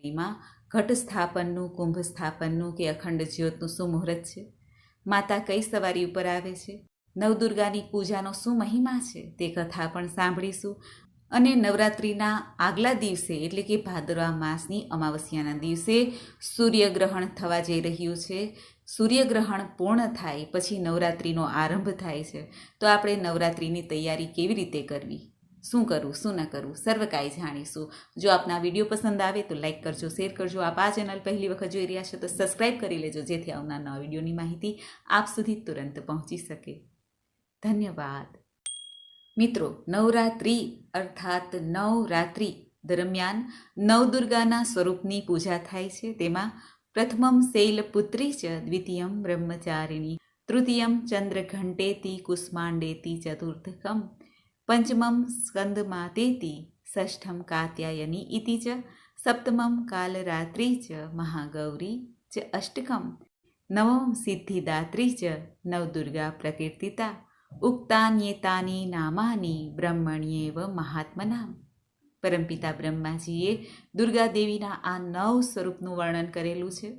માં ઘટ સ્થાપનનું, કુંભ સ્થાપનનું કે અખંડ જ્યોતનું શું મુહૂર્ત છે? માતા કઈ સવારી ઉપર આવે છે? નવદુર્ગાની પૂજાનો શું મહિમા છે તે કથા પણ સાંભળીશું. અને નવરાત્રિના આગલા દિવસે એટલે કે ભાદરવા માસની અમાવસ્યાના દિવસે સૂર્યગ્રહણ થવા જઈ રહ્યું છે. સૂર્યગ્રહણ પૂર્ણ થાય પછી નવરાત્રિનો આરંભ થાય છે. તો આપણે નવરાત્રિની તૈયારી કેવી રીતે કરવી, શું કરવું શું ન કરવું, સર્વ કાંઈ જાણીશું. જો આપના વિડીયો પસંદ આવે તો લાઇક કરજો, શેર કરજો. આપ આ ચેનલ પહેલી વખત જોઈ રહ્યા છો તો સબસ્ક્રાઈબ કરી લેજો, જેથી આવનાર નવા વિડીયોની માહિતી આપ સુધી તુરંત પહોંચી શકે. ધન્યવાદ. મિત્રો, નવરાત્રિ અર્થાત નવરાત્રિ દરમિયાન નવદુર્ગાના સ્વરૂપની પૂજા થાય છે. તેમાં પ્રથમમ શૈલપુત્રી ચ, દ્વિતીયમ બ્રહ્મચારિણી, તૃતીયમ ચંદ્રઘંટેતી કુષ્માંડેતી, ચતુર્થકમ પંચમમ સ્કંદમાતેતી, ષષ્ઠમ કાત્યાયની ઇતિ ચ, સપ્તમમ કાલરાત્રી ચ મહાગૌરી ચ, અષ્ટકમ નવમ સિદ્ધિદાત્રી ચ નવદુર્ગા પ્રકીર્તિતા, ઉક્તાન્યેતાની નામાની બ્રહ્મણ્યેવ મહાત્મનામ. પરમપિતા બ્રહ્માજીએ દુર્ગા દેવીના આ 9 સ્વરૂપનું વર્ણન કરેલું છે.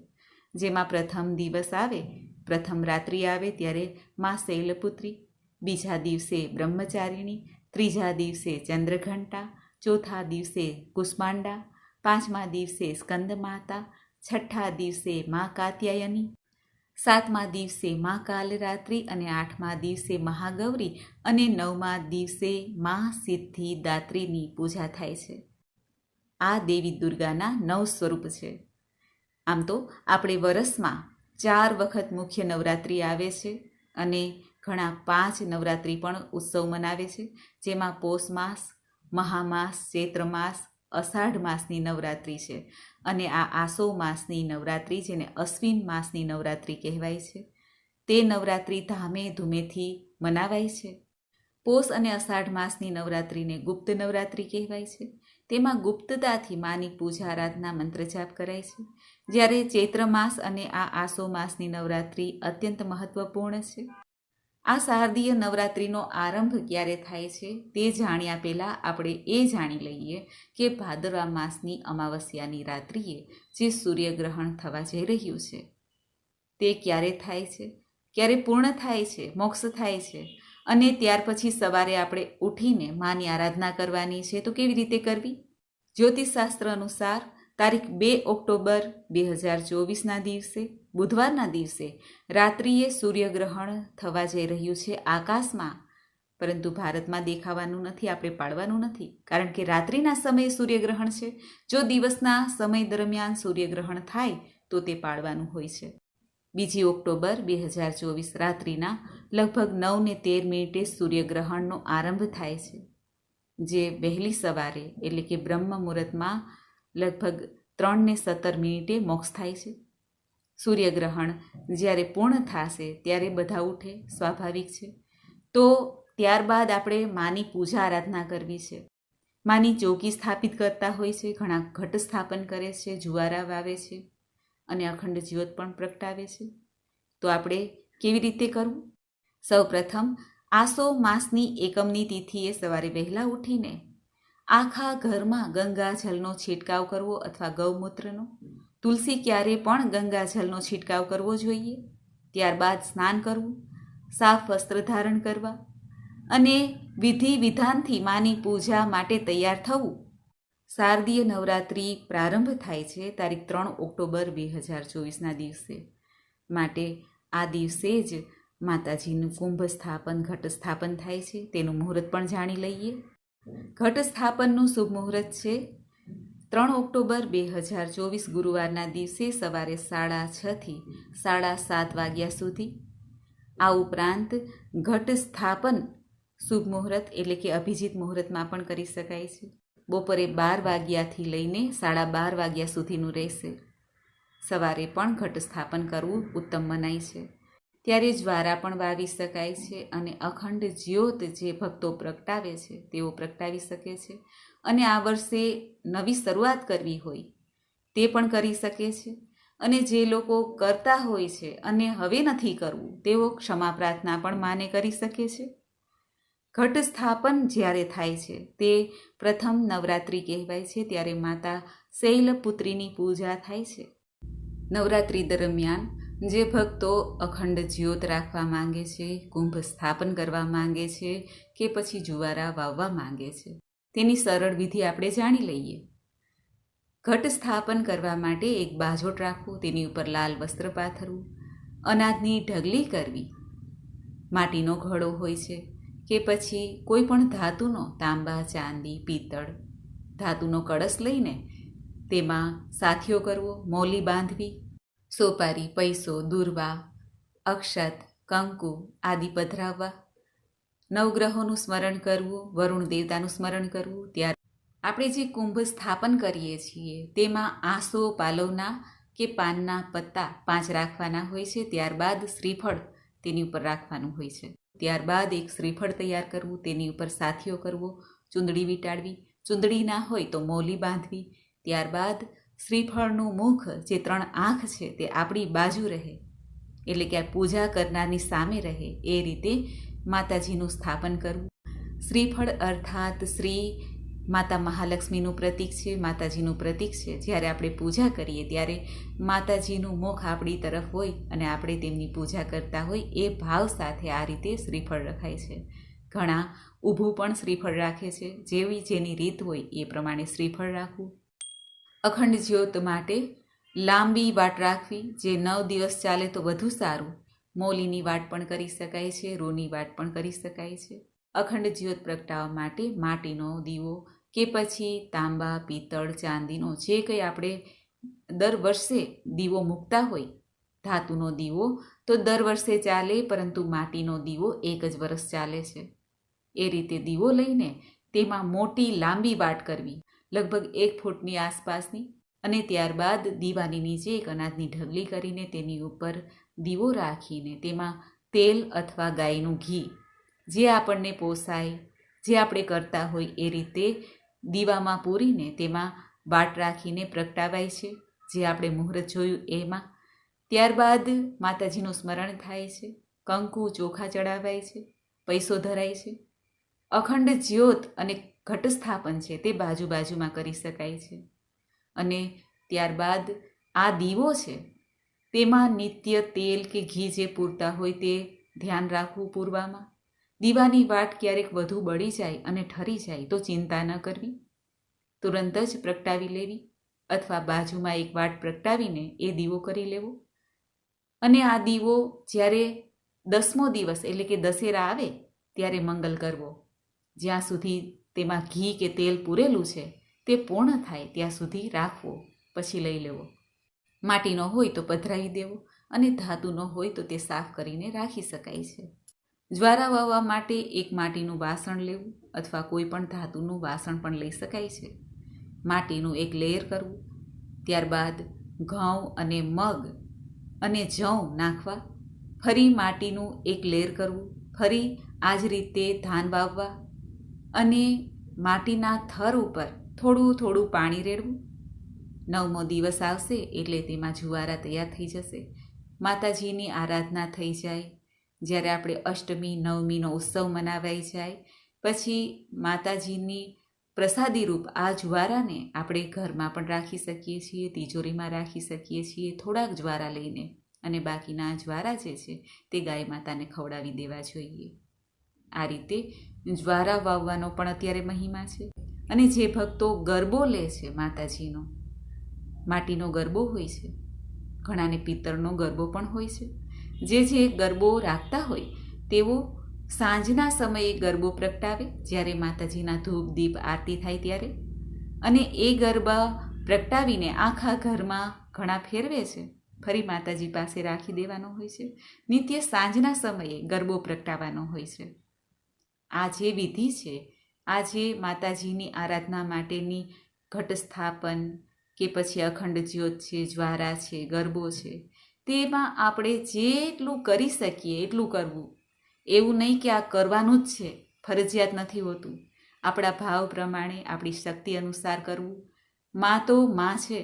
જેમાં પ્રથમ દિવસ આવે, પ્રથમ રાત્રિ આવે ત્યારે મા શૈલપુત્રી, બીજા દિવસે બ્રહ્મચારિણી, ત્રીજા દિવસે ચંદ્રઘંટા, ચોથા દિવસે કુષ્માંડા, પાંચમા દિવસે સ્કંદમાતા, છઠ્ઠા દિવસે મા કાત્યાયની, સાતમા દિવસે મા કાલરાત્રિ અને આઠમા દિવસે મહાગૌરી અને નવમા દિવસે મા સિદ્ધિદાત્રીની પૂજા થાય છે. આ દેવી દુર્ગાના 9 સ્વરૂપ છે. આમ તો આપણે વરસમાં 4 વખત મુખ્ય નવરાત્રિ આવે છે અને ઘણા 5 નવરાત્રિ પણ ઉત્સવ મનાવે છે. જેમાં પોષ માસ, મહામાસ, ચૈત્ર માસ, અષાઢ માસની નવરાત્રિ છે અને આ આસો માસની નવરાત્રિ, જેને અશ્વિન માસની નવરાત્રિ કહેવાય છે, તે નવરાત્રિ ધામે ધૂમેથી મનાવાય છે. પોષ અને અષાઢ માસની નવરાત્રિને ગુપ્ત નવરાત્રિ કહેવાય છે. તેમાં ગુપ્તતાથી માની પૂજા આરાધના મંત્રજાપ કરાય છે. જ્યારે ચૈત્ર માસ અને આ આસો માસની નવરાત્રિ અત્યંત મહત્વપૂર્ણ છે. આ શારદીય નવરાત્રિનો આરંભ ક્યારે થાય છે તે જાણ્યા પહેલાં આપણે એ જાણી લઈએ કે ભાદરવા માસની અમાવસ્યાની રાત્રિએ જે સૂર્યગ્રહણ થવા જઈ રહ્યું છે તે ક્યારે થાય છે, ક્યારે પૂર્ણ થાય છે, મોક્ષ થાય છે, અને ત્યાર પછી સવારે આપણે ઉઠીને માની આરાધના કરવાની છે. તો કેવી રીતે કરવી? જ્યોતિષશાસ્ત્ર અનુસાર તારીખ 2 ઓક્ટોબર 2024ના દિવસે, બુધવારના દિવસે રાત્રિએ સૂર્યગ્રહણ થવા જઈ રહ્યું છે આકાશમાં. પરંતુ ભારતમાં દેખાવાનું નથી, આપણે પાડવાનું નથી, કારણ કે રાત્રિના સમયે સૂર્યગ્રહણ છે. જો દિવસના સમય દરમિયાન સૂર્યગ્રહણ થાય તો તે પાડવાનું હોય છે. 2 ઓક્ટોબર 2024 રાત્રિના લગભગ 9:13 સૂર્યગ્રહણનો આરંભ થાય છે, જે વહેલી સવારે એટલે કે બ્રહ્મ મુહૂર્તમાં લગભગ 3:17 મોક્ષ થાય છે. સૂર્યગ્રહણ જ્યારે પૂર્ણ થશે ત્યારે બધા ઉઠે, સ્વાભાવિક છે. તો ત્યારબાદ આપણે માની પૂજા આરાધના કરવી છે. માની ચોકી સ્થાપિત કરતા હોય છે, ઘણા ઘટ સ્થાપન કરે છે, જુવારા વાવે છે અને અખંડ જ્યોત પણ પ્રગટાવે છે. તો આપણે કેવી રીતે કરવું? સૌ પ્રથમ આસો માસની એકમની તિથિએ સવારે વહેલા ઉઠીને આખા ઘરમાં ગંગાજળનો છંટકાવ કરવો અથવા ગૌમૂત્રનો. તુલસી ક્યારે પણ ગંગાજળનો છંટકાવ કરવો જોઈએ. ત્યારબાદ સ્નાન કરવું, સાફ વસ્ત્ર ધારણ કરવા અને વિધિ વિધાનથી માની પૂજા માટે તૈયાર થવું. શારદીય નવરાત્રિ પ્રારંભ થાય છે તારીખ 3 ઓક્ટોબર 2024ના દિવસે. માટે આ દિવસે જ માતાજીનું કુંભ સ્થાપન, ઘટ સ્થાપન થાય છે. તેનું મુહૂર્ત પણ જાણી લઈએ. ઘટ સ્થાપનનું શુભ મુહૂર્ત છે 3 ઓક્ટોબર 2024 ગુરુવારના દિવસે સવારે 6:30 થી 7:30 વાગ્યા સુધી. આ ઉપરાંત ઘટ સ્થાપન શુભ મુહૂર્ત એટલે કે અભિજીત મુહૂર્તમાં પણ કરી શકાય છે. બપોરે 12 વાગ્યાથી લઈને 12:30 વાગ્યા સુધીનું રહેશે. સવારે પણ ઘટ સ્થાપન કરવું ઉત્તમ મનાય છે. ત્યારે જ્વારા પણ વાવી શકાય છે અને અખંડ જ્યોત જે ભક્તો પ્રગટાવે છે તેઓ પ્રગટાવી શકે છે. અને આ વર્ષે નવી શરૂઆત કરવી હોય તે પણ કરી શકે છે. અને જે લોકો કરતા હોય છે અને હવે નથી કરવું તેઓ ક્ષમા પ્રાર્થના પણ માને કરી શકે છે. ઘટ સ્થાપન જ્યારે થાય છે તે પ્રથમ નવરાત્રિ કહેવાય છે. ત્યારે માતા શૈલપુત્રીની પૂજા થાય છે. નવરાત્રિ દરમિયાન જે ભક્તો અખંડ જ્યોત રાખવા માંગે છે, કુંભ સ્થાપન કરવા માંગે છે કે પછી જુવારા વાવવા માંગે છે, તેની સરળ વિધિ આપણે જાણી લઈએ. ઘટ સ્થાપન કરવા માટે એક બાજોટ રાખવું, તેની ઉપર લાલ વસ્ત્ર પાથરવું, અનાજની ઢગલી કરવી, માટીનો ઘડો હોય છે કે પછી કોઈ પણ ધાતુનો, તાંબા, ચાંદી, પિત્તળ ધાતુનો કળશ લઈને તેમાં સાથિયો કરવો, મૌલી બાંધવી, સોપારી, પૈસો, દુર્વા, અક્ષત, કંકુ આદિ પધરાવવા, નવગ્રહોનું સ્મરણ કરવું, વરુણ દેવતાનું સ્મરણ કરવું. ત્યારે આપણે જે કુંભ સ્થાપન કરીએ છીએ તેમાં આસો પાલવના કે પાનના પત્તા 5 રાખવાના હોય છે. ત્યારબાદ શ્રીફળ તેની ઉપર રાખવાનું હોય છે. ત્યારબાદ એક શ્રીફળ તૈયાર કરવું, તેની ઉપર સાથિયો કરવો, ચૂંદડી વીંટાળવી, ચૂંદડી ના હોય તો મૌલી બાંધવી. ત્યારબાદ શ્રીફળનું મુખ, જે 3 આંખ છે તે આપણી બાજુ રહે, એટલે કે આ પૂજા કરનારની સામે રહે, એ રીતે માતાજીનું સ્થાપન કરવું. શ્રીફળ અર્થાત શ્રી માતા મહાલક્ષ્મીનું પ્રતીક છે, માતાજીનું પ્રતીક છે. જ્યારે આપણે પૂજા કરીએ ત્યારે માતાજીનું મુખ આપણી તરફ હોય અને આપણે તેમની પૂજા કરતા હોય એ ભાવ સાથે આ રીતે શ્રીફળ રખાય છે. ઘણા ઊભું પણ શ્રીફળ રાખે છે, જેવી જેની રીત હોય એ પ્રમાણે શ્રીફળ રાખવું. અખંડ જ્યોત માટે લાંબી વાટ રાખવી, જે 9 દિવસ ચાલે તો વધુ સારું. મૌલીની વાટ પણ કરી શકાય છે, રૂની વાટ પણ કરી શકાય છે. અખંડ જ્યોત પ્રગટાવવા માટે માટીનો દીવો કે પછી તાંબા, પિત્તળ, ચાંદીનો જે કંઈ આપણે દર વર્ષે દીવો મૂકતા હોય, ધાતુનો દીવો તો દર વર્ષે ચાલે, પરંતુ માટીનો દીવો 1 જ વર્ષ ચાલે છે. એ રીતે દીવો લઈને તેમાં મોટી લાંબી વાટ કરવી, લગભગ 1 ફૂટની આસપાસની, અને ત્યારબાદ દીવાની નીચે એક અનાજની ઢગલી કરીને તેની ઉપર દીવો રાખીને તેમાં તેલ અથવા ગાયનું ઘી, જે આપણને પોસાય, જે આપણે કરતા હોય એ રીતે દીવામાં પૂરીને તેમાં વાટ રાખીને પ્રગટાવાય છે, જે આપણે મુહૂર્ત જોયું એમાં. ત્યારબાદ માતાજીનું સ્મરણ થાય છે, કંકુ ચોખા ચડાવાય છે, પૈસો ધરાય છે. અખંડ જ્યોત અને ઘટ સ્થાપન છે તે બાજુ બાજુમાં કરી શકાય છે. અને ત્યારબાદ આ દીવો છે તેમાં નિત્ય તેલ કે ઘી જે પૂરતા હોય તે ધ્યાન રાખવું પૂરવામાં. દીવાની વાટ ક્યારેક વધુ બળી જાય અને ઠરી જાય તો ચિંતા ન કરવી, તુરંત જ પ્રગટાવી લેવી, અથવા બાજુમાં એક વાટ પ્રગટાવીને એ દીવો કરી લેવો. અને આ દીવો જ્યારે 10મો દિવસ એટલે કે દશેરા આવે ત્યારે મંગલ કરવો. જ્યાં સુધી તેમાં ઘી કે તેલ પૂરેલું છે તે પૂર્ણ થાય ત્યાં સુધી રાખવો, પછી લઈ લેવો. માટીનો હોય તો પધરાવી દેવો, અને ધાતુનો હોય તો તે સાફ કરીને રાખી શકાય છે. જ્વારા વાવવા માટે એક માટીનું વાસણ લેવું, અથવા કોઈ પણ ધાતુનું વાસણ પણ લઈ શકાય છે. માટીનું એક લેયર કરવું, ત્યારબાદ ઘઉં અને મગ અને જવ નાખવા, ફરી માટીનું એક લેયર કરવું, ફરી આ જ રીતે ધાન વાવવા, અને માટીના થર ઉપર થોડું થોડું પાણી રેડવું. 9મો દિવસ આવશે એટલે તેમાં જુવારા તૈયાર થઈ જશે. માતાજીની આરાધના થઈ જાય. જ્યારે આપણે અષ્ટમી, નવમીનો ઉત્સવ મનાવાઈ જાય પછી માતાજીની પ્રસાદી રૂપ આ જ્વારાને આપણે ઘરમાં પણ રાખી શકીએ છીએ, તિજોરીમાં રાખી શકીએ છીએ, થોડાક જ્વારા લઈને, અને બાકીના જ્વારા જે છે તે ગાય માતાને ખવડાવી દેવા જોઈએ. આ રીતે જ્વારા વાવવાનો પણ અત્યારે મહિમા છે. અને જે ભક્તો ગરબો લે છે માતાજીનો, માટીનો ગરબો હોય છે, ઘણાને પિત્તળનો ગરબો પણ હોય છે. જે ગરબો રાખતા હોય તેઓ સાંજના સમયે ગરબો પ્રગટાવે, જ્યારે માતાજીના ધૂપ દીપ આરતી થાય ત્યારે, અને એ ગરબા પ્રગટાવીને આખા ઘરમાં ઘણા ફેરવે છે, ફરી માતાજી પાસે રાખી દેવાનો હોય છે. નિત્ય સાંજના સમયે ગરબો પ્રગટાવવાનો હોય છે. આ જે વિધિ છે, આ જે માતાજીની આરાધના માટેની ઘટ સ્થાપન કે પછી અખંડ જ્યોત છે, જ્વારા છે, ગરબો છે, તેમાં આપણે જેટલું કરી શકીએ એટલું કરવું. એવું નહીં કે આ કરવાનું જ છે, ફરજિયાત નથી હોતું. આપણા ભાવ પ્રમાણે, આપણી શક્તિ અનુસાર કરવું. માં તો માં છે,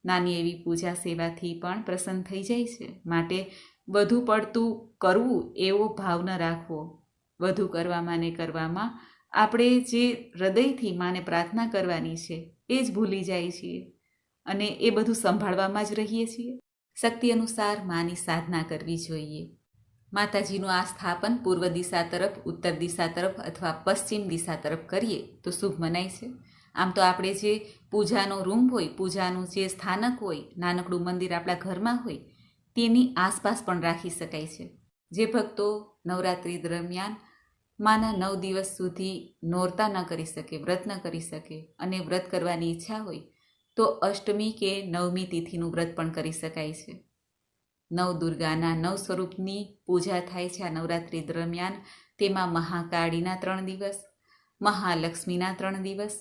નાની એવી પૂજા સેવાથી પણ પ્રસન્ન થઈ જાય છે. માટે વધુ પડતું કરવું એવો ભાવ ન રાખવો. વધુ કરવામાં ને કરવામાં આપણે જે હૃદયથી માને પ્રાર્થના કરવાની છે એ જ ભૂલી જાય છીએ અને એ બધું સંભાળવામાં જ રહીએ છીએ. શક્તિ અનુસાર માની સાધના કરવી જોઈએ. માતાજીનું આ સ્થાપન પૂર્વ દિશા તરફ, ઉત્તર દિશા તરફ અથવા પશ્ચિમ દિશા તરફ કરીએ તો શુભ મનાય છે. આમ તો આપણે જે પૂજાનો રૂમ હોય, પૂજાનું જે સ્થાનક હોય, નાનકડું મંદિર આપણા ઘરમાં હોય, તેની આસપાસ પણ રાખી શકાય છે. જે ભક્તો નવરાત્રિ દરમિયાન માના 9 દિવસ સુધી નોરતા ન કરી શકે, વ્રત ન કરી શકે અને વ્રત કરવાની ઈચ્છા હોય તો અષ્ટમી કે નવમી તિથિનું વ્રત પણ કરી શકાય છે. નવદુર્ગાના 9 સ્વરૂપની પૂજા થાય છે આ નવરાત્રિ દરમિયાન. તેમાં મહાકાળીના 3 દિવસ, મહાલક્ષ્મીના 3 દિવસ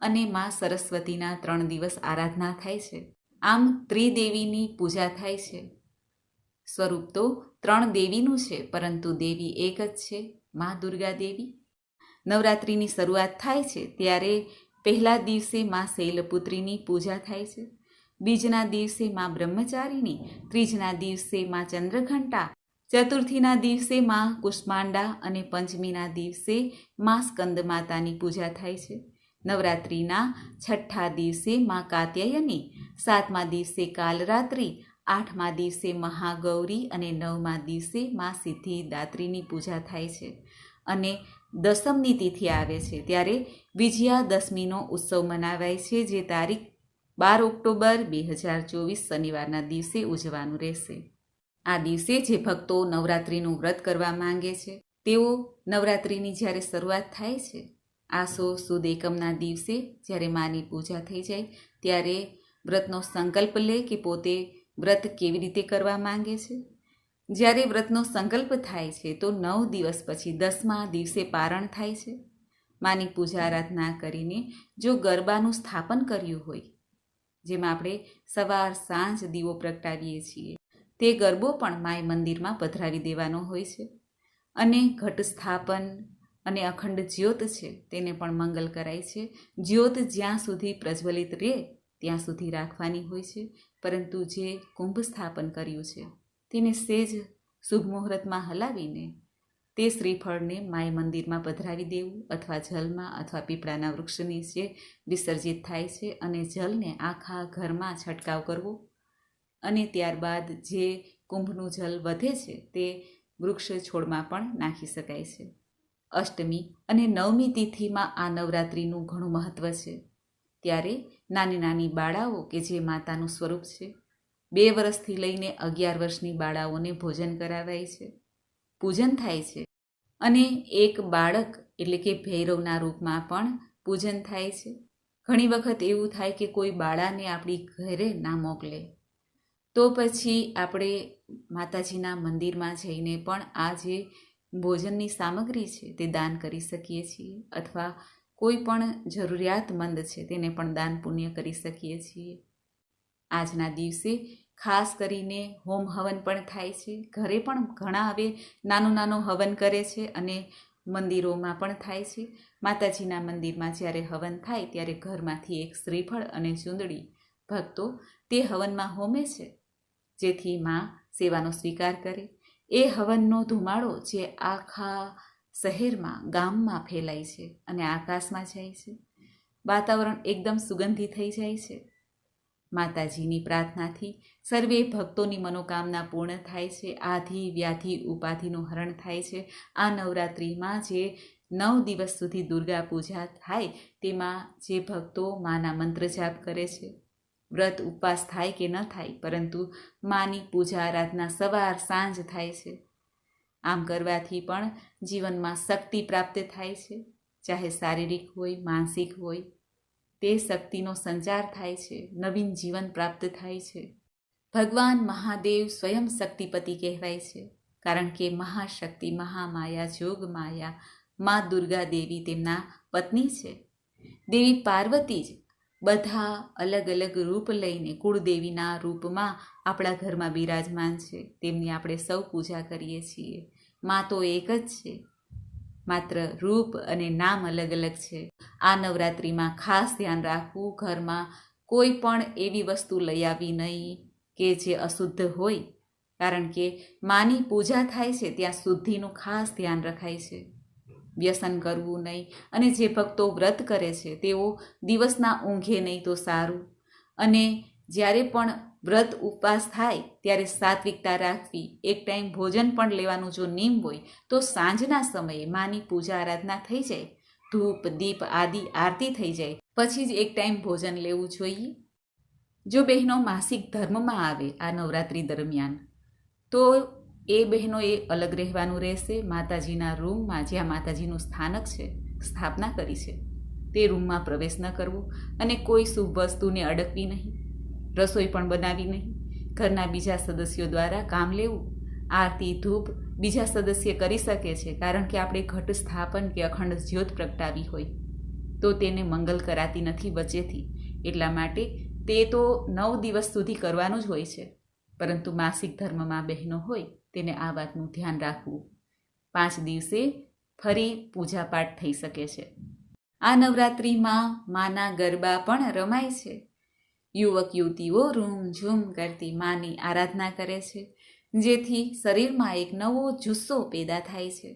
અને મા સરસ્વતીના 3 દિવસ આરાધના થાય છે. આમ ત્રિદેવીની પૂજા થાય છે. સ્વરૂપ તો 3 દેવીનું છે, પરંતુ દેવી એક જ છે, મા દુર્ગા દેવી. નવરાત્રિની શરૂઆત થાય છે ત્યારે પહેલા દિવસે મા શૈલપુત્રીની પૂજા થાય છે, બીજના દિવસે મા બ્રહ્મચારીની, ત્રીજના દિવસે મા ચંદ્રઘંટા, ચતુર્થીના દિવસે મા કુષ્માંડા અને પંચમીના દિવસે મા સ્કંદ માતાની પૂજા થાય છે. નવરાત્રિના 6ઠ્ઠા દિવસે મા કાત્યાયની, 7મા દિવસે કાલરાત્રિ, 8મા દિવસે મહાગૌરી અને 9મા દિવસે મા સિદ્ધિદાત્રીની પૂજા થાય છે. અને દસમની તિથિ આવે છે ત્યારે વિજયાદશમીનો ઉત્સવ મનાવાય છે, જે તારીખ 12 ઓક્ટોબર 2024 શનિવારના દિવસે ઉજવવાનું રહેશે. આ દિવસે જે ભક્તો નવરાત્રિનું વ્રત કરવા માંગે છે તેઓ નવરાત્રિની જ્યારે શરૂઆત થાય છે, આસો સુદ એકમના દિવસે જ્યારે માની પૂજા થઈ જાય ત્યારે વ્રતનો સંકલ્પ લે કે પોતે વ્રત કેવી રીતે કરવા માંગે છે. જ્યારે વ્રતનો સંકલ્પ થાય છે તો 9 દિવસ પછી 10મા દિવસે પારણ થાય છે. માની પૂજા આરાધના કરીને જો ગરબાનું સ્થાપન કર્યું હોય, જેમાં આપણે સવાર સાંજ દીવો પ્રગટાવીએ છીએ, તે ગરબો પણ માય મંદિરમાં પધરાવી દેવાનો હોય છે. અને ઘટ સ્થાપન અને અખંડ જ્યોત છે તેને પણ મંગલ કરાય છે. જ્યોત જ્યાં સુધી પ્રજ્વલિત રહે ત્યાં સુધી રાખવાની હોય છે, પરંતુ જે કુંભ સ્થાપન કર્યું છે તેને સેજ શુભ મુહૂર્તમાં હલાવીને તે શ્રીફળને માય મંદિરમાં પધરાવી દેવું અથવા જલમાં અથવા પીપળાના વૃક્ષ નીચે વિસર્જિત થાય છે. અને જલને આખા ઘરમાં છંટકાવ કરવો અને ત્યારબાદ જે કુંભનું જલ વધે છે તે વૃક્ષ છોડમાં પણ નાખી શકાય છે. અષ્ટમી અને નવમી તિથિમાં આ નવરાત્રિનું ઘણું મહત્ત્વ છે. ત્યારે નાની નાની બાળાઓ કે જે માતાનું સ્વરૂપ છે, 2 વર્ષથી લઈને 11 વર્ષની બાળાઓને ભોજન કરાવાય છે, પૂજન થાય છે. અને એક બાળક એટલે કે ભૈરવના રૂપમાં પણ પૂજન થાય છે. ઘણી વખત એવું થાય કે કોઈ બાળાને આપણી ઘરે ના મોકલે તો પછી આપણે માતાજીના મંદિરમાં જઈને પણ આ જે ભોજનની સામગ્રી છે તે દાન કરી શકીએ છીએ, અથવા કોઈ પણ જરૂરિયાતમંદ છે તેને પણ દાન પુણ્ય કરી શકીએ છીએ. આજના દિવસે ખાસ કરીને હોમ હવન પણ થાય છે. ઘરે પણ ઘણા હવે નાનો હવન કરે છે અને મંદિરોમાં પણ થાય છે. માતાજીના મંદિરમાં જ્યારે હવન થાય ત્યારે ઘરમાંથી એક શ્રીફળ અને ચૂંદડી ભક્તો તે હવનમાં હોમે છે, જેથી માં સેવાનો સ્વીકાર કરે. એ હવનનો ધુમાડો જે આખા શહેરમાં, ગામમાં ફેલાય છે અને આકાશમાં જાય છે. વાતાવરણ એકદમ સુગંધી થઈ જાય છે. માતાજીની પ્રાર્થનાથી સર્વે ભક્તોની મનોકામના પૂર્ણ થાય છે. આધિ વ્યાધિ ઉપાધિનું હરણ થાય છે. આ નવરાત્રિમાં જે 9 દિવસ સુધી દુર્ગા પૂજા થાય તેમાં જે ભક્તો માના મંત્ર જાપ કરે છે, વ્રત ઉપવાસ થાય કે ન થાય, પરંતુ માની પૂજા આરાધના સવાર સાંજ થાય છે. આમ કરવાથી પણ જીવનમાં શક્તિ પ્રાપ્ત થાય છે, ચાહે શારીરિક હોય, માનસિક હોય. તે શક્તિનો સંચાર થાય છે, નવીન જીવન પ્રાપ્ત થાય છે. ભગવાન મહાદેવ સ્વયં શક્તિપતિ કહેવાય છે, કારણ કે મહાશક્તિ, મહામાયા, જોગમાયા મા દુર્ગા દેવી તેમના પત્ની છે. દેવી પાર્વતી જ બધા અલગ અલગ રૂપ લઈને કુળદેવીના રૂપમાં આપણા ઘરમાં બિરાજમાન છે. તેમની આપણે સૌ પૂજા કરીએ છીએ. મા તો એક જ છે, માત્ર રૂપ અને નામ અલગ અલગ છે. આ નવરાત્રિમાં ખાસ ધ્યાન રાખવું, ઘરમાં કોઈ પણ એવી વસ્તુ લઈ આવી નહીં કે જે અશુદ્ધ હોય, કારણ કે માની પૂજા થાય છે ત્યાં શુદ્ધિનું ખાસ ધ્યાન રખાય છે. વ્યસન કરવું નહીં, અને જે ભક્તો વ્રત કરે છે તેઓ દિવસના ઊંઘે નહીં તો સારું. અને જ્યારે પણ વ્રત ઉપવાસ થાય ત્યારે સાત્વિકતા રાખવી, એક ટાઈમ ભોજન પણ લેવાનું જો નિયમ હોય તો સાંજના સમયે માની પૂજા આરાધના થઈ જાય, ધૂપ દીપ આદિ આરતી થઈ જાય પછી જ એક ટાઈમ ભોજન લેવું જોઈએ. જો બહેનો માસિક ધર્મમાં આવે આ નવરાત્રિ દરમિયાન તો એ બહેનોએ અલગ રહેવાનું રહેશે. માતાજીના રૂમમાં જ્યાં માતાજીનું સ્થાનક છે, સ્થાપના કરી છે, તે રૂમમાં પ્રવેશ ન કરવો અને કોઈ શુભ વસ્તુને અડકવી નહીં, રસોઈ પણ બનાવી નહીં. ઘરના બીજા સદસ્યો દ્વારા કામ લેવું, આરતી ધૂપ બીજા સદસ્ય કરી શકે છે, કારણ કે આપણે ઘટ સ્થાપન કે અખંડ જ્યોત પ્રગટાવી હોય તો તેને મંગલ કરાતી નથી વચ્ચેથી. એટલા માટે તે તો 9 દિવસ સુધી કરવાનું જ હોય છે, પરંતુ માસિક ધર્મમાં બહેનો હોય તેને આ વાતનું ધ્યાન રાખવું. 5 દિવસે ફરી પૂજાપાઠ થઈ શકે છે. આ નવરાત્રિમાં માના ગરબા પણ રમાય છે. યુવક યુવતીઓ રૂમઝૂમ કરતી માની આરાધના કરે છે, જેથી શરીરમાં એક નવો જુસ્સો પેદા થાય છે.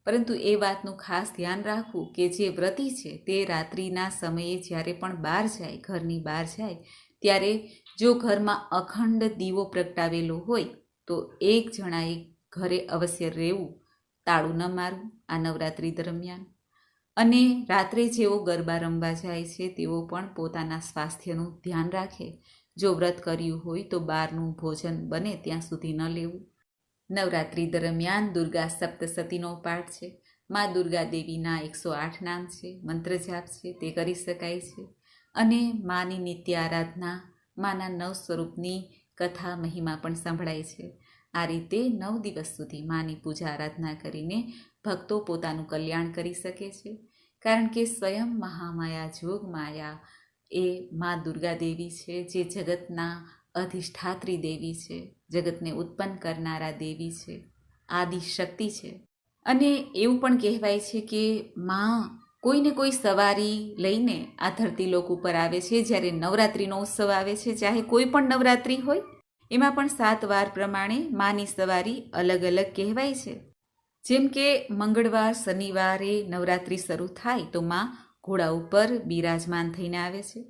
પરંતુ એ વાતનું ખાસ ધ્યાન રાખવું કે જે વ્રતી છે તે રાત્રિના સમયે જ્યારે પણ બહાર જાય, ઘરની બહાર જાય, ત્યારે જો ઘરમાં અખંડ દીવો પ્રગટાવેલો હોય તો એક જણાએ ઘરે અવશ્ય રહેવું, તાળું ન મારવું આ નવરાત્રિ દરમિયાન. અને રાત્રે જેઓ ગરબા રમવા જાય છે તેઓ પણ પોતાના સ્વાસ્થ્યનું ધ્યાન રાખે. જો વ્રત કર્યું હોય તો બહારનું ભોજન બને ત્યાં સુધી ન લેવું. નવરાત્રિ દરમિયાન દુર્ગા સપ્તસતીનો પાઠ છે. મા દુર્ગા દેવીના 108 નામ છે, મંત્ર જાપ છે, તે કરી શકાય છે. અને માની નિત્ય આરાધના, માના 9 સ્વરૂપની કથા મહિમા પણ સંભળાય છે. આ રીતે 9 દિવસ સુધી માની પૂજા આરાધના કરીને ભક્તો પોતાનું કલ્યાણ કરી શકે છે. કારણ કે સ્વયં મહામાયા જોગ માયા એ મા દુર્ગા દેવી છે, જે જગતના અધિષ્ઠાત્રી દેવી છે, જગતને ઉત્પન્ન કરનારા દેવી છે, આદિ શક્તિ છે. અને એવું પણ કહેવાય છે કે મા કોઈને કોઈ સવારી લઈને આ ધરતીલોક ઉપર આવે છે. જ્યારે નવરાત્રિનો ઉત્સવ આવે છે, ચાહે કોઈ પણ નવરાત્રિ હોય, એમાં પણ 7 વાર પ્રમાણે માની સવારી અલગ અલગ કહેવાય છે. જેમ કે મંગળવાર શનિવારે નવરાત્રિ શરૂ થાય તો મા ઘોડા ઉપર બિરાજમાન થઈને આવે છે.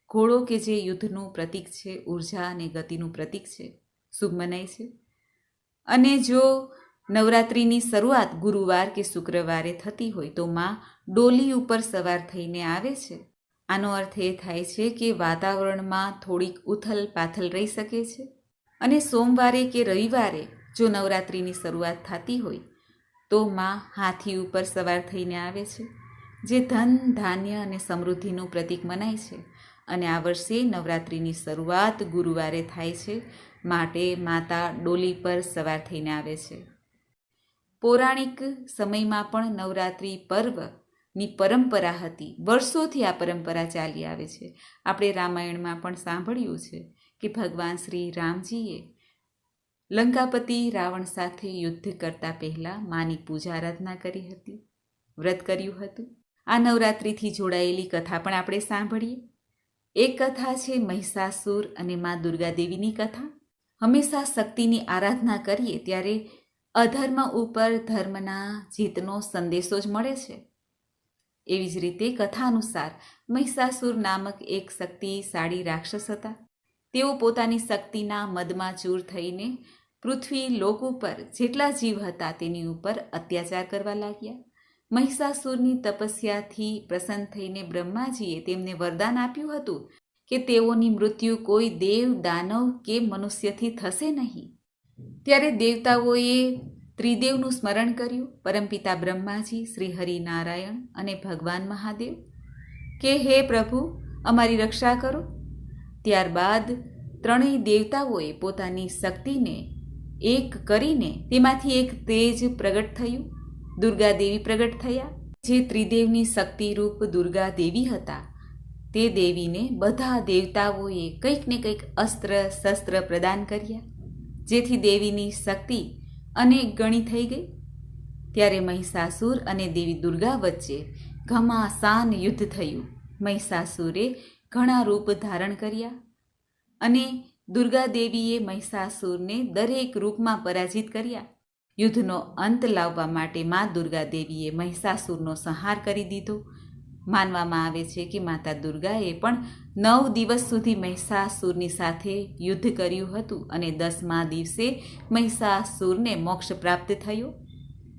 ઘોડો કે જે યુદ્ધનું પ્રતીક છે, ઉર્જા અને ગતિનું પ્રતીક છે, શુભ મનાય છે. અને જો નવરાત્રિની શરૂઆત ગુરુવાર કે શુક્રવારે થતી હોય તો મા ડોલી ઉપર સવાર થઈને આવે છે. આનો અર્થ એ થાય છે કે વાતાવરણમાં થોડીક ઉથલ પાથલ રહી શકે છે. અને સોમવારે કે રવિવારે જો નવરાત્રિની શરૂઆત થતી હોય તો મા હાથી ઉપર સવાર થઈને આવે છે, જે ધન ધાન્ય અને સમૃદ્ધિનું પ્રતીક મનાય છે. અને આ વર્ષે નવરાત્રિની શરૂઆત ગુરુવારે થાય છે, માટે માતા ડોલી પર સવાર થઈને આવે છે. પૌરાણિક સમયમાં પણ નવરાત્રિ પર્વની પરંપરા હતી. વર્ષોથી આ પરંપરા ચાલી આવે છે. આપણે રામાયણમાં પણ સાંભળ્યું છે કે ભગવાન શ્રી રામજીએ લંકાપતિ રાવણ સાથે યુદ્ધ કરતા પહેલાં માની પૂજા આરાધના કરી હતી, વ્રત કર્યું હતું. આ નવરાત્રિથી જોડાયેલી કથા પણ આપણે સાંભળીએ. એક કથા છે મહિષાસુર અને મા દુર્ગા દેવીની કથા. હંમેશા શક્તિની આરાધના કરીએ ત્યારે અધર્મ ઉપર ધર્મના જીતનો સંદેશો જ મળે છે. એવી જ રીતે કથા અનુસાર મહિષાસુર નામક એક શક્તિશાળી રાક્ષસ હતા. તેઓ પોતાની શક્તિના મદમાં ચૂર થઈને પૃથ્વી લોક ઉપર જેટલા જીવ હતા તેની ઉપર અત્યાચાર કરવા લાગ્યા. મહિષાસુરની તપસ્યાથી પ્રસન્ન થઈને બ્રહ્માજીએ તેમને વરદાન આપ્યું હતું કે તેઓની મૃત્યુ કોઈ દેવ, દાનવ કે મનુષ્યથી થશે નહીં. ત્યારે દેવતાઓએ ત્રિદેવનું સ્મરણ કર્યું, પરમપિતા બ્રહ્માજી, શ્રી હરિનારાયણ અને ભગવાન મહાદેવ, કે હે પ્રભુ અમારી રક્ષા કરો. ત્યારબાદ ત્રણેય દેવતાઓએ પોતાની શક્તિને એક કરીને તેમાંથી એક તેજ પ્રગટ થયું, દુર્ગા દેવી પ્રગટ થયા. જે ત્રિદેવની શક્તિરૂપ દુર્ગા દેવી હતા તે દેવીને બધા દેવતાઓએ કંઈક ને કંઈક અસ્ત્ર શસ્ત્ર પ્રદાન કર્યા, જેથી દેવીની શક્તિ અનેક ગણી થઈ ગઈ. ત્યારે મહિષાસુર અને દેવી દુર્ગા વચ્ચે ઘમાસાન યુદ્ધ થયું. મહિષાસુરે ઘણા રૂપ ધારણ કર્યા અને દુર્ગા દેવીએ મહિષાસુરને દરેક રૂપમાં પરાજિત કર્યા. યુદ્ધનો અંત લાવવા માટે મા દુર્ગા દેવીએ મહિષાસુરનો સંહાર કરી દીધો. માનવામાં આવે છે કે માતા દુર્ગાએ પણ 9 દિવસ સુધી મહિષાસુરની સાથે યુદ્ધ કર્યું હતું અને 10મા દિવસે મહિષાસુરને મોક્ષ પ્રાપ્ત થયો,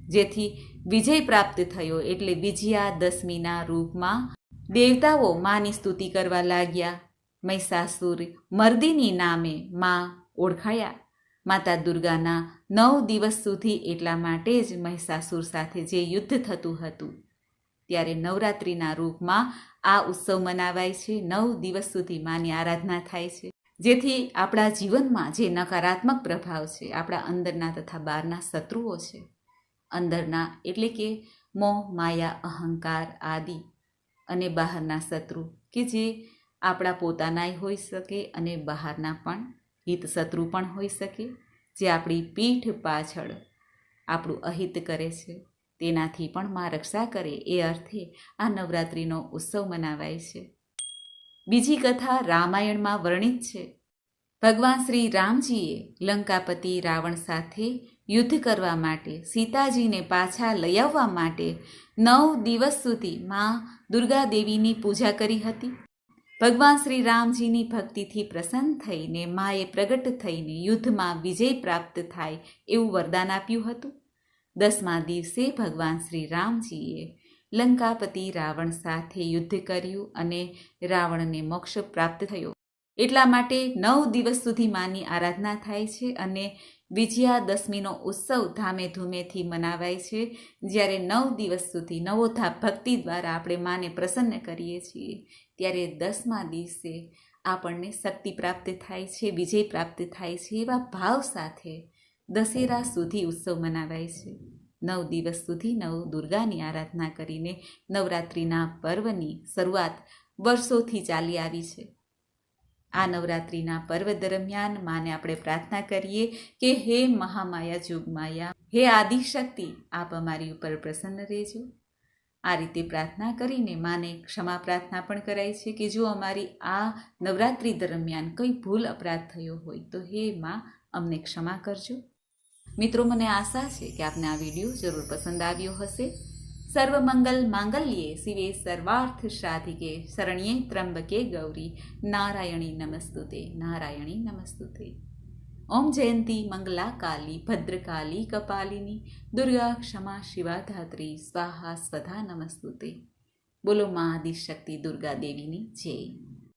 જેથી વિજય પ્રાપ્ત થયો. એટલે વિજયાદશમીના રૂપમાં દેવતાઓ માની સ્તુતિ કરવા લાગ્યા. મહિષાસુર મર્દિની નામે મા ઓળખાયા. માતા દુર્ગાના 9 દિવસ સુધી એટલા માટે જ મહિષાસુર સાથે જે યુદ્ધ થતું હતું, ત્યારે નવરાત્રિના રૂપમાં આ ઉત્સવ મનાવાય છે. 9 દિવસ સુધી માની આરાધના થાય છે, જેથી આપણા જીવનમાં જે નકારાત્મક પ્રભાવ છે, આપણા અંદરના તથા બહારના શત્રુઓ છે, અંદરના એટલે કે મોહ, માયા, અહંકાર આદિ, અને બહારના શત્રુ કે જે આપણા પોતાનાય હોઈ શકે અને બહારના પણ હિત શત્રુ પણ હોઈ શકે, જે આપણી પીઠ પાછળ આપણું અહિત કરે છે, તેનાથી પણ મા રક્ષા કરે એ અર્થે આ નવરાત્રિનો ઉત્સવ મનાવાય છે. બીજી કથા રામાયણમાં વર્ણિત છે. ભગવાન શ્રી રામજીએ લંકાપતિ રાવણ સાથે યુદ્ધ કરવા માટે સીતાજીને પાછા લઈ આવવા માટે 9 દિવસ સુધી મા દુર્ગા દેવીની પૂજા કરી હતી. ભગવાન શ્રી રામજીની ભક્તિથી પ્રસન્ન થઈને માએ પ્રગટ થઈને યુદ્ધમાં વિજય પ્રાપ્ત થાય એવું વરદાન આપ્યું હતું. 10મા દિવસે ભગવાન શ્રી રામજીએ લંકાપતિ રાવણ સાથે યુદ્ધ કર્યું અને રાવણને મોક્ષ પ્રાપ્ત થયો. એટલા માટે 9 દિવસ સુધી માની આરાધના થાય છે અને વિજયાદશમીનો ઉત્સવ ધામે ધૂમેથી મનાવાય છે. જ્યારે 9 દિવસ સુધી નવોથા ભક્તિ દ્વારા આપણે માને પ્રસન્ન કરીએ છીએ, ત્યારે 10મા દિવસે આપણને શક્તિ પ્રાપ્ત થાય છે, વિજય પ્રાપ્ત થાય છે. એવા ભાવ સાથે દશેરા સુધી ઉત્સવ મનાવાય છે. 9 દિવસ સુધી નવ દુર્ગાની આરાધના કરીને નવરાત્રિના પર્વની શરૂઆત વર્ષોથી ચાલી આવી છે. આ નવરાત્રિના પર્વ દરમિયાન માને આપણે પ્રાર્થના કરીએ કે હે મહામાયા જોગમાયા, હે આદિશક્તિ, આપ અમારી ઉપર પ્રસન્ન રહેજો. આ રીતે પ્રાર્થના કરીને માને ક્ષમા પ્રાર્થના પણ કરાય છે કે જો અમારી આ નવરાત્રિ દરમિયાન કંઈ ભૂલ અપરાધ થયો હોય તો હે માં અમને ક્ષમા કરજો. મિત્રો, મને આશા છે કે આપને આ વિડીયો જરૂર પસંદ આવ્યો હશે. સર્વમંગલ માંગલ્યે શિવે સર્વાર્થ સાધિકે શરણ્યે ત્રંબકે ગૌરી નારાયણી નમસ્તુતે, નારાયણી નમસ્તુતે. ઓમ જયંતી મંગલા કાલી ભદ્રકાલી કપાલિની દુર્ગા ક્ષમા શિવા ધાત્રી સ્વાહા સ્વધા નમસ્તુતે. બોલો મા આદિશક્તિ દુર્ગા દેવીની જય.